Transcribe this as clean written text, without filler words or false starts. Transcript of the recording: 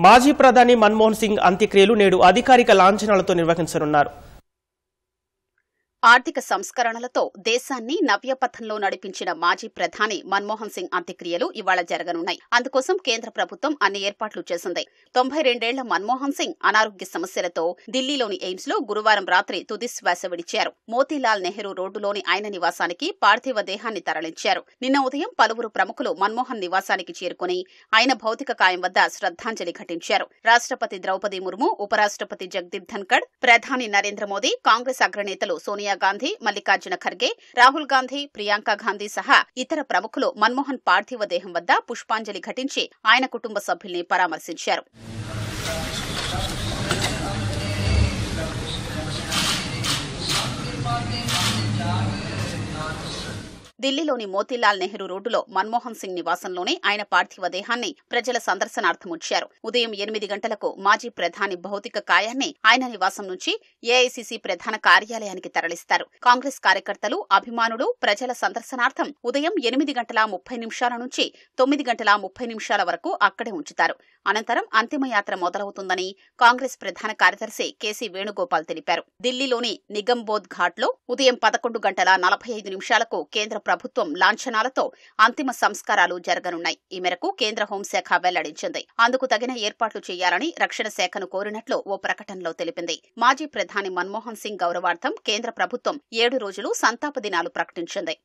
మాజీ ప్రధాని మన్మోహన్ సింగ్ అంత్యక్రియలు నేడు అధికారిక లాంఛనాలతో నిర్వహించనున్నారు. ఆర్థిక సంస్కరణలతో దేశాన్ని నవ్యపథంలో నడిపించిన మాజీ ప్రధాని మన్మోహన్ సింగ్ అంత్యక్రియలు ఇవాళ జరగనున్నాయి. అందుకోసం కేంద్ర ప్రభుత్వం అన్ని ఏర్పాట్లు చేసింది. 92 మన్మోహన్ సింగ్ అనారోగ్య సమస్యలతో ఢిల్లీలోని ఎయిమ్స్ లో గురువారం రాత్రి తుది శ్వాస విడిచారు. మోతీలాల్ నెహ్రూ రోడ్డులోని ఆయన నివాసానికి పార్థివ దేహాన్ని తరలించారు. నిన్న ఉదయం పలువురు ప్రముఖులు మన్మోహన్ నివాసానికి చేరుకుని ఆయన భౌతిక కాయం వద్ద శ్రద్ధాంజలి ఘటించారు. రాష్ట్రపతి ద్రౌపది ముర్ము, ఉపరాష్ట్రపతి జగదీప్ ధన్కడ్, ప్రధాని నరేంద్ర మోదీ, కాంగ్రెస్ అగ్రనేతలు సోనియా గాంధీ, మల్లికార్జున ఖర్గే, రాహుల్ గాంధీ, ప్రియాంక గాంధీ సహా ఇతర ప్రముఖులు మన్మోహన్ పార్థివ దేహం వద్ద పుష్పాంజలి ఘటించి ఆయన కుటుంబ సభ్యుల్ని పరామర్శించారు. ఢిల్లీలోని మోతీలాల్ నెహ్రూ రోడ్డులో మన్మోహన్ సింగ్ నివాసంలోనే ఆయన పార్థివ దేహాన్ని ప్రజల సందర్శనార్థం ఉంచారు. ఉదయం 8 గంటలకు మాజీ ప్రధాని భౌతిక కాయాన్ని ఆయన నివాసం నుంచి ఏఐసీసీ ప్రధాన కార్యాలయానికి తరలిస్తారు. కాంగ్రెస్ కార్యకర్తలు, అభిమానులు ప్రజల సందర్శనార్థం ఉదయం 8:30 నుంచి 9:30 వరకు అక్కడే ఉంచుతారు. అనంతరం అంతిమయాత్ర మొదలవుతుందని కాంగ్రెస్ ప్రధాన కార్యదర్శి కేసీ వేణుగోపాల్ తెలిపారు. ఢిల్లీలోని నిగంబోధ్ ఘాట్లో ఉదయం 11:45 కేంద్ర ప్రభుత్వం లాంఛనాలతో అంతిమ సంస్కారాలు జరగనున్నాయి. ఈ మేరకు కేంద్ర హోంశాఖ వెల్లడించింది. అందుకు తగిన ఏర్పాట్లు చేయాలని రక్షణ శాఖను కోరినట్లు ఓ ప్రకటనలో తెలిపింది. మాజీ ప్రధాని మన్మోహన్ సింగ్ గౌరవార్థం కేంద్ర ప్రభుత్వం 7 రోజులు సంతాప దినాలు ప్రకటించింది.